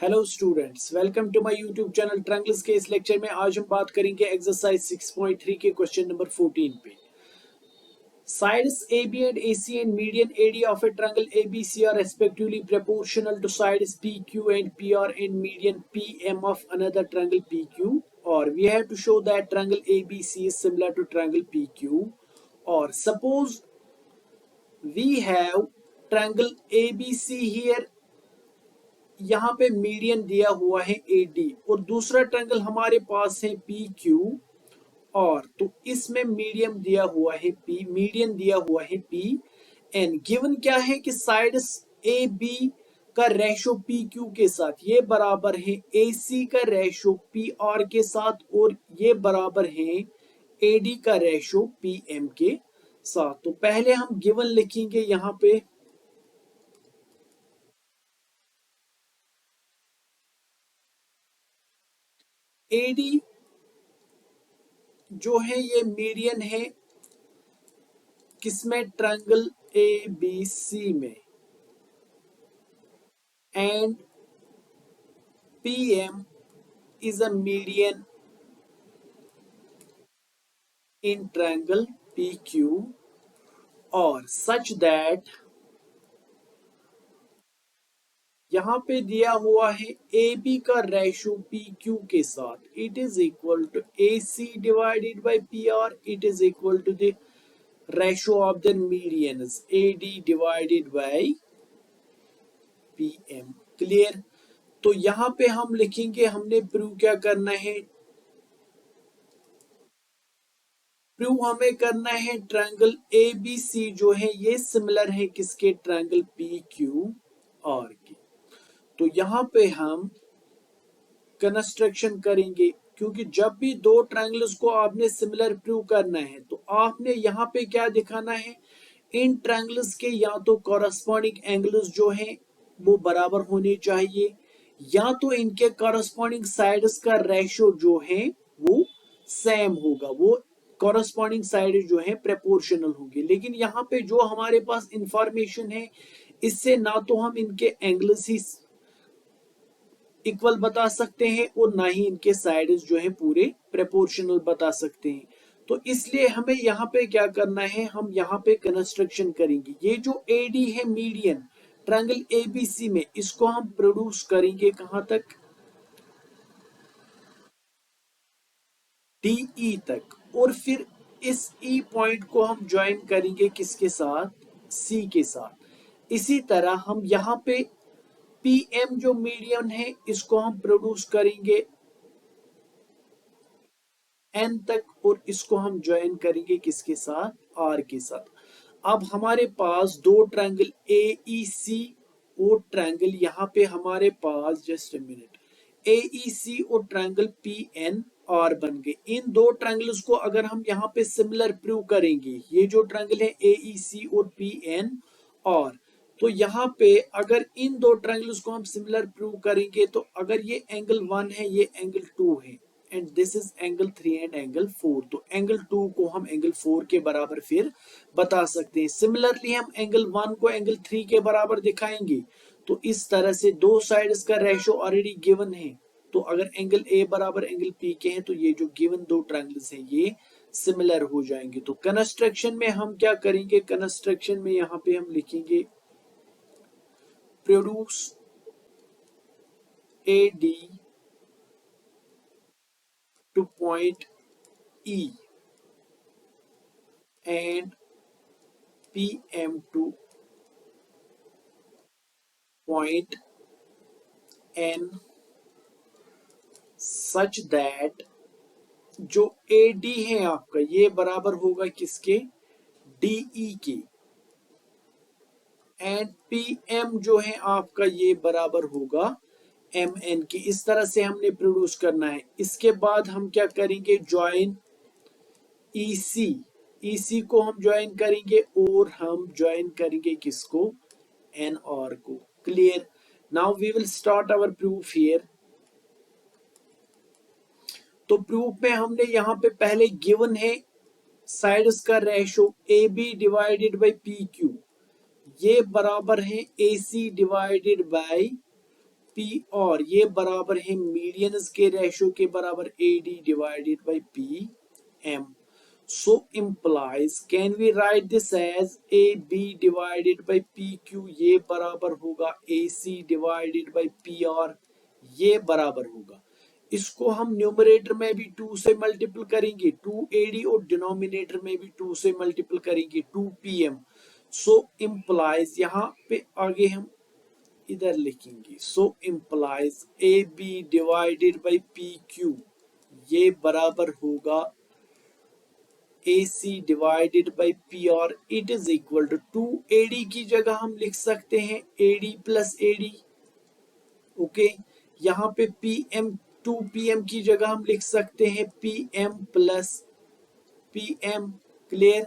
Hello students, welcome to my YouTube channel triangles के इस lecture में आज हम बात करेंगे एक्सरसाइज 6.3 के क्वेश्चन नंबर 14 पे। Sides AB and AC and median AD of a triangle ABC are respectively proportional to sides PQ and PR and median PM of another triangle PQ, or we have to show that triangle ABC is similar to triangle PQ, or suppose we have triangle ABC here, यहाँ पे median दिया हुआ है AD और दूसरा triangle हमारे पास है PQ, और तो इसमें मीडियन दिया हुआ है PN। गिवन क्या है कि साइड्स AB का रेशो PQ के साथ ये बराबर है AC का रेशो PR के साथ, और ये बराबर है AD का रेशो PM के साथ। तो पहले हम गिवन लिखेंगे यहाँ पे AD जो है ये मीडियन है किसमें, ट्रायंगल ABC में, and PM is a median in triangle PQ, और such that यहाँ पे दिया हुआ है AB का रेशो PQ के साथ, it is equal to AC divided by PR, it is equal to the ratio of the medians AD divided by PM। Clear? तो यहाँ पे हम लिखेंगे, हमने प्रूव क्या करना है, प्रूव हमें करना है ट्रायंगल ABC जो है ये सिमिलर है किसके, ट्रायंगल PQR के। तो यहाँ पे हम कंस्ट्रक्शन करेंगे, क्योंकि जब भी दो ट्रायंगल्स को आपने सिमिलर प्रूव करना है तो आपने यहाँ पे क्या दिखाना है, इन ट्रायंगल्स के या तो कॉरस्पॉन्डिंग एंगल्स जो हैं वो बराबर होने चाहिए, या तो इनके कॉरस्पॉन्डिंग साइड्स का रेशो जो है वो सेम होगा, वो कॉरस्पॉन्डिंग साइड जो है प्रोपोर्शनल होंगे। लेकिन यहाँ पे जो हमारे पास इंफॉर्मेशन है इससे ना तो हम इनके एंगल्स ही इक्वल बता सकते हैं और ना ही इनके साइड्स जो है पूरे प्रोपोर्शनल बता सकते हैं। तो इसलिए हमें यहाँ पे क्या करना है, हम यहाँ पे कंस्ट्रक्शन करेंगे। ये जो AD है मीडियन ट्रायंगल ABC में, इसको हम प्रोड्यूस करेंगे कहां तक, DE तक, और फिर इस E पॉइंट को हम ज्वाइन करेंगे किसके साथ, C के साथ। इसी तरह हम यहाँ पे PM जो मीडियन है इसको हम प्रोड्यूस करेंगे N तक, और इसको हम ज्वाइन करेंगे किसके साथ, R के साथ। अब हमारे पास दो ट्रायंगल AEC और ट्रायंगल यहाँ पे हमारे पास, जस्ट अ मिनट, AEC और ट्रायंगल PNR बन गए। इन दो ट्रायंगल्स को अगर हम यहाँ पे सिमिलर प्रूव करेंगे, ये जो ट्रायंगल है AEC और PNR, तो यहाँ पे अगर इन दो ट्रायंगल्स को हम सिमिलर प्रूव करेंगे तो अगर ये एंगल 1 है, ये एंगल 2 है, and this is angle 3 and angle 4, तो एंगल 2 को हम एंगल 4 के बराबर फिर बता सकते हैं। सिमिलरली हम एंगल 1 को एंगल 3 के बराबर दिखाएंगे। तो इस तरह से दो साइड्स का रेशो ऑलरेडी गिवन है, तो अगर एंगल A बराबर एंगल P के हैं तो ये जो गिवन दो ट्रायंगल्स हैं ये सिमिलर हो जाएंगे। तो कंस्ट्रक्शन में हम क्या करेंगे, कंस्ट्रक्शन में यहाँ पे हम लिखेंगे produce AD to point E and PM to point N such that जो AD है आपका ये बराबर होगा किसके, DE के, एंड PM जो है आपका ये बराबर होगा MN की। इस तरह से हमने प्रोड्यूस करना है। इसके बाद हम क्या करेंगे, ज्वाइन EC को हम ज्वाइन करेंगे और हम ज्वाइन करेंगे किसको, NR को। Clear? Now we will start our proof here. तो प्रूफ में हमने यहाँ पे पहले गिवन है साइड्स का ratio AB divided by PQ, ये बराबर है AC डिवाइडेड बाय पी और ये बराबर है मीडियंस के रेशो के बराबर AD divided by PM. So implies can we write this as AB divided by PQ, ये बराबर होगा AC divided by PR, ये बराबर होगा, इसको हम न्यूमरेटर में भी 2 से मल्टीपल करेंगे 2AD और डिनोमिनेटर में भी 2 से मल्टीपल करेंगे 2PM. सो इम्प्लाइज यहाँ पे आगे हम इधर लिखेंगे so implies AB divided by PQ, ये बराबर होगा AC divided by PR. It is equal to 2AD की जगह हम लिख सकते हैं AD प्लस AD. ओके, यहाँ पे PM 2PM की जगह हम लिख सकते हैं PM plus PM. Clear.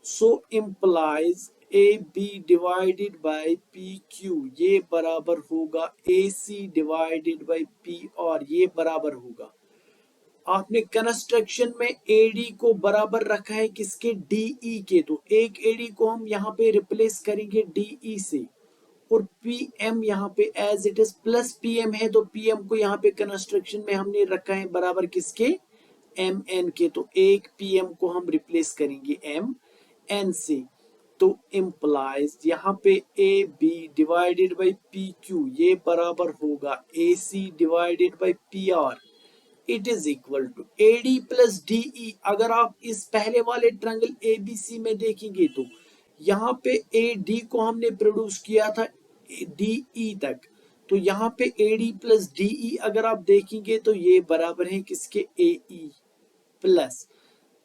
So implies AB divided by PQ, ये बराबर होगा AC डिवाइडेड बाई PR, ये बराबर होगा. आपने कंस्ट्रक्शन में AD को बराबर रखा है किसके, DE के, तो एक AD को हम यहाँ पे रिप्लेस करेंगे DE से और PM यहाँ पे as it is plus PM है तो PM को यहाँ पे कंस्ट्रक्शन में हमने रखा है बराबर किसके, MN के, तो एक PM को हम रिप्लेस करेंगे MN से. तो इम्प्लाइज यहाँ पे AB डिवाइडेड बाई PQ, ये बराबर होगा AC divided by PR. It is equal to AD plus DE. अगर आप इस पहले वाले ट्रायंगल ABC में देखेंगे तो यहाँ पे AD को हमने प्रोड्यूस किया था DE तक, तो यहाँ पे AD प्लस DE अगर आप देखेंगे तो ये बराबर है किसके, AE प्लस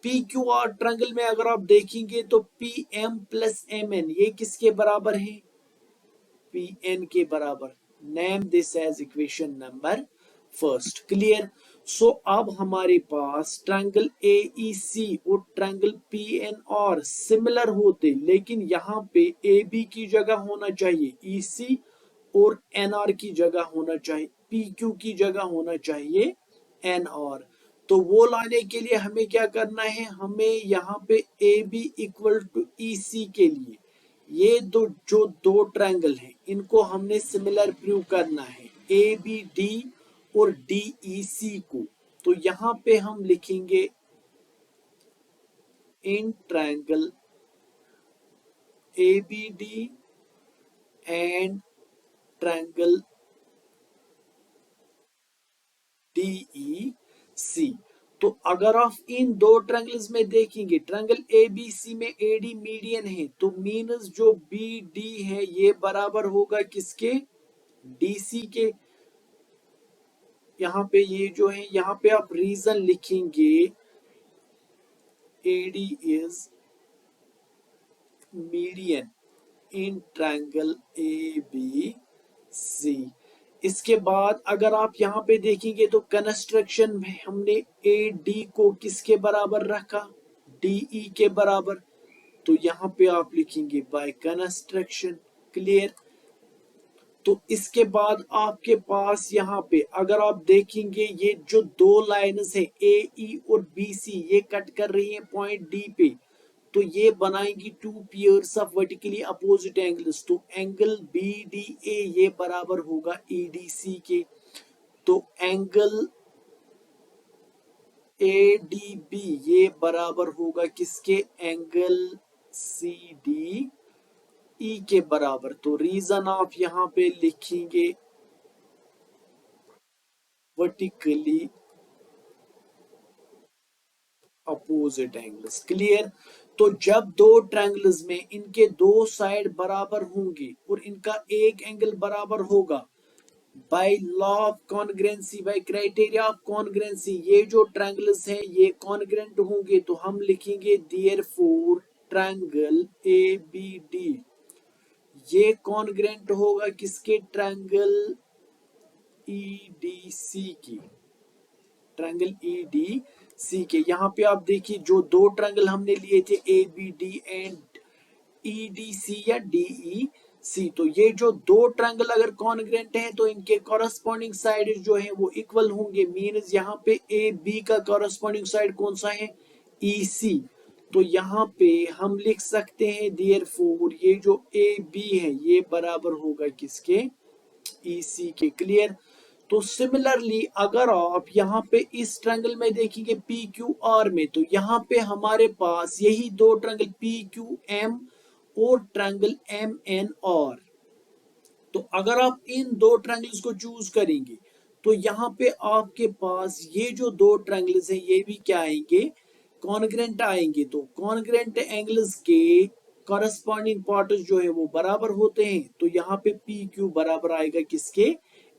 PQR ट्रायंगल में अगर आप देखेंगे तो PM प्लस MN, ये किसके बराबर है, PN के बराबर. Name this as equation number first. Clear. So अब हमारे पास ट्रायंगल AEC और ट्रायंगल PNR सिमिलर होते, लेकिन यहाँ पे AB की जगह होना चाहिए EC और NR की जगह होना चाहिए PQ की जगह होना चाहिए NR. तो वो लाने के लिए हमें क्या करना है, हमें यहाँ पे AB इक्वल टू EC के लिए ये दो ट्रायंगल हैं इनको हमने सिमिलर प्रूव करना है, ABD और DEC को. तो यहाँ पे हम लिखेंगे in triangle ABD and triangle DEC. तो अगर आप इन दो ट्रायंगल्स में देखेंगे, ट्रायंगल ABC में AD मीडियन है तो मीन्स जो BD है ये बराबर होगा किसके, DC के. यहाँ पे ये जो है यहाँ पे आप रीजन लिखेंगे AD is median in triangle ABC. इसके बाद अगर आप यहाँ पे देखेंगे तो कंस्ट्रक्शन में हमने AD को किसके बराबर रखा, DE के बराबर, तो यहाँ पे आप लिखेंगे बाय कंस्ट्रक्शन. क्लियर. तो इसके बाद आपके पास यहाँ पे अगर आप देखेंगे ये जो दो लाइन्स है AE और BC ये कट कर रही है पॉइंट D पे, तो ये बनाएंगी two pairs of vertically opposite angles. तो एंगल BDA ये बराबर होगा EDC के. तो एंगल ADB ये बराबर होगा किसके, एंगल CDE के बराबर. तो रीजन आप यहाँ पे लिखेंगे वर्टिकली अपोजिट एंगल्स. क्लियर. तो जब दो ट्रायंगल्स में इनके दो साइड बराबर होंगे और इनका एक एंगल बराबर होगा, by law of congruency, by criteria of congruency, ये जो ट्रायंगल्स हैं ये कॉन्ग्रुएंट होंगे, तो हम लिखेंगे देयरफॉर ट्रायंगल ABD ये कॉन्ग्रुएंट होगा किसके, ट्रायंगल EDC की, ट्रायंगल EDC के. यहाँ पे आप देखिए जो दो ट्रायंगल हमने लिए थे ABD एंड EDC या DEC, तो ये जो दो ट्रायंगल अगर कॉन्ग्रुएंट हैं तो इनके कॉरस्पॉन्डिंग साइड जो है वो इक्वल होंगे. मींस यहाँ पे AB का कॉरस्पॉन्डिंग साइड कौन सा है, EC. तो यहाँ पे हम लिख सकते हैं देयरफॉर ये जो AB है ये बराबर होगा किसके, EC के। क्लियर। तो सिमिलरली अगर आप यहाँ पे इस ट्रायंगल में देखेंगे PQR में, तो यहाँ पे हमारे पास यही दो ट्रायंगल PQM और ट्रायंगल MNR। तो अगर आप इन दो ट्रायंगल्स को चूज करेंगे तो यहाँ पे आपके पास ये जो दो ट्रायंगल्स हैं ये भी क्या आएंगे, कॉन्ग्रेंट आएंगे। तो कॉन्ग्रेंट एंगल्स के कॉरेस्पॉन्डिंग पार्ट्स जो है वो बराबर होते हैं। तो यहाँ पे पी क्यू बराबर आएगा किसके,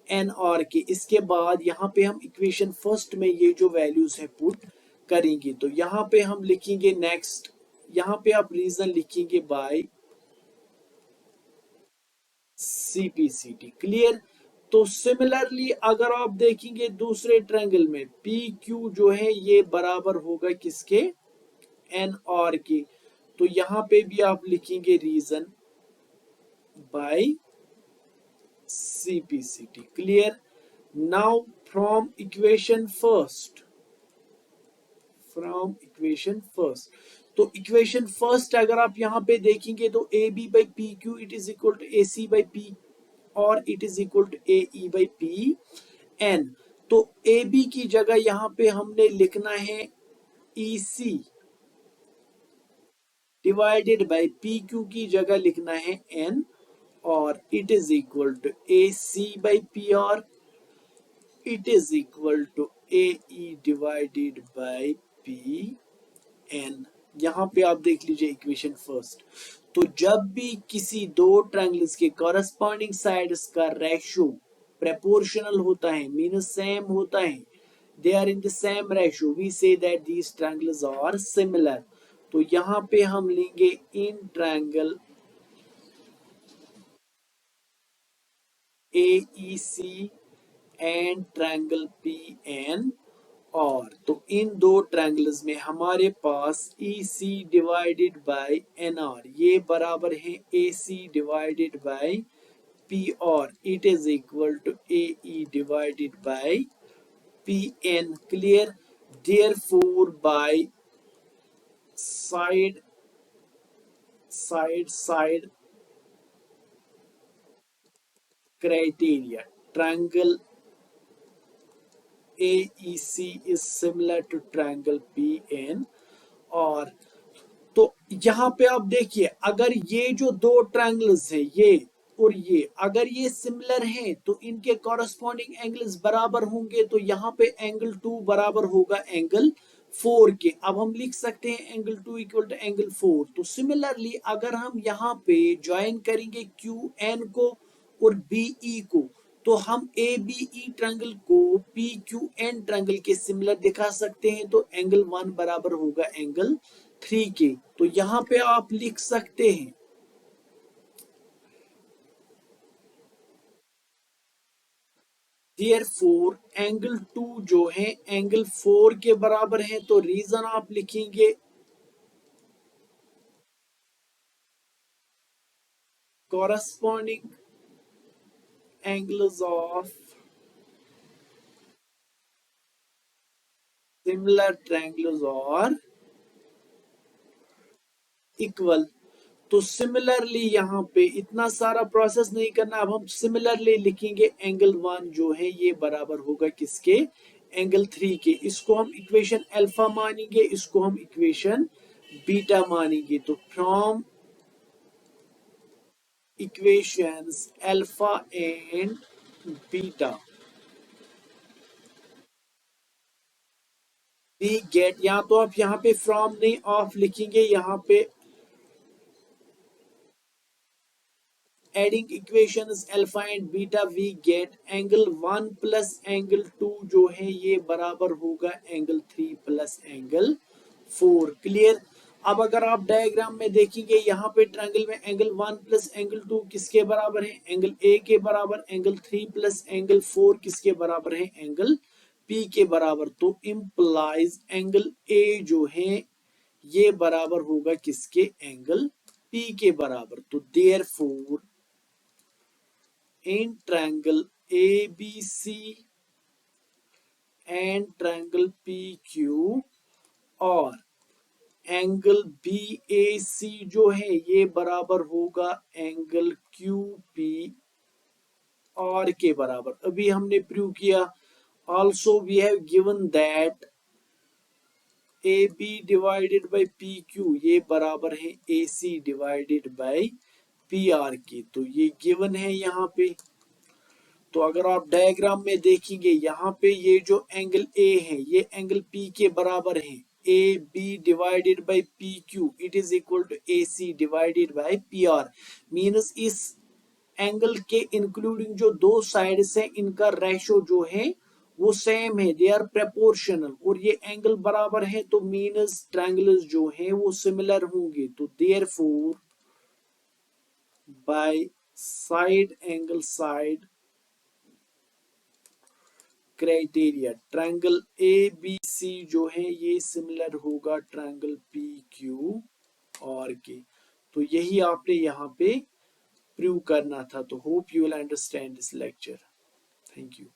एन आर के। इसके बाद यहाँ पे हम इक्वेशन फर्स्ट में ये जो वैल्यूज है पुट करेंगे। तो यहाँ पे हम लिखेंगे नेक्स्ट, यहाँ पे आप रीजन लिखेंगे बाय CPCT। क्लियर। तो सिमिलरली अगर आप देखेंगे दूसरे ट्रायंगल में PQ जो है ये बराबर होगा किसके, NR के। तो यहां पे भी आप लिखेंगे reason by CPCT। Clear. Now from equation first, तो इक्वेशन फर्स्ट अगर आप यहां पे देखेंगे तो AB by PQ it is equal to AC by P और it is equal to AE by PN। तो AB की जगह यहां पे हमने लिखना है EC डिवाइडेड बाई PQ की जगह लिखना है N और it is equal to AC by PR, it is equal to AE divided by PN। यहां पे आप देख लीजिए इक्वेशन फर्स्ट। तो जब भी किसी दो ट्रायंगल्स के कॉरेस्पॉन्डिंग साइड्स का रेशियो प्रोपोर्शनल होता है, मींस सेम होता है, they are in the same ratio, we say that these triangles are similar. तो यहाँ पे हम लेंगे in triangle AEC and triangle PN। और तो इन दो ट्रायंगल्स में हमारे पास EC डिवाइडेड बाय NR ये बराबर है AC डिवाइडेड बाय P और it is equal to AE divided by PN। Clear. Therefore by side criteria, triangle AEC is similar to triangle PN। और तो यहां पे आप देखिए अगर ये जो दो ट्रायंगल्स है ये और ये अगर ये सिमिलर हैं तो इनके कॉरेस्पॉन्डिंग एंगल्स बराबर होंगे। तो यहाँ पे एंगल 2 बराबर होगा एंगल 4 के। अब हम लिख सकते हैं एंगल 2 इक्वल टू एंगल 4। तो सिमिलरली अगर हम यहाँ पे ज्वाइन करेंगे QN को और BE को तो हम ABE ट्रायंगल को PQN ट्रायंगल के सिमिलर दिखा सकते हैं। तो एंगल 1 बराबर होगा एंगल 3 के। तो यहां पे आप लिख सकते हैं देयरफॉर एंगल 2 जो है एंगल 4 के बराबर है। तो रीजन आप लिखेंगे corresponding angles of similar triangles are equal। तो सिमिलरली यहाँ पे इतना सारा प्रोसेस नहीं करना। अब हम सिमिलरली लिखेंगे एंगल 1 जो है ये बराबर होगा किसके, एंगल 3 के। इसको हम इक्वेशन अल्फा मानेंगे, इसको हम इक्वेशन बीटा मानेंगे। तो from equations alpha and beta we get, या तो आप यहाँ पे फ्रॉम नहीं ऑफ लिखेंगे, यहाँ पे adding equations alpha and beta we get angle 1 plus angle 2 जो है ये बराबर होगा एंगल 3 प्लस एंगल 4। क्लियर। अब अगर आप डायग्राम में देखेंगे यहाँ पे ट्रायंगल में एंगल 1 प्लस एंगल 2 किसके बराबर है, एंगल A के बराबर। एंगल 3 प्लस एंगल 4 किसके बराबर है, एंगल P के बराबर। तो इम्प्लाइज एंगल A जो है ये बराबर होगा किसके, एंगल P के बराबर। तो therefore in triangle ABC and triangle PQ और एंगल BAC जो है ये बराबर होगा एंगल QP आर के बराबर, अभी हमने प्रूव किया। Also we have given that A B divided by P Q ये बराबर है A C divided by P R के, तो ये गिवन है यहाँ पे। तो अगर आप डायग्राम में देखेंगे यहाँ पे ये जो एंगल ए है ये एंगल पी के बराबर है, A B divided by P Q it is equal to A C divided by P R. Means इस एंगल के इंक्लूडिंग जो दो साइड्स हैं इनका रेशो जो है वो सेम है, दे आर प्रोपोर्शनल, और ये एंगल बराबर है तो मीन्स ट्रायंगल्स जो है वो सिमिलर होंगे। तो therefore by side angle side criteria triangle A B C जो है ये सिमिलर होगा ट्रायंगल पी क्यू और के। तो यही आपने यहाँ पे प्रूव करना था। तो hope you will understand this lecture. Thank you.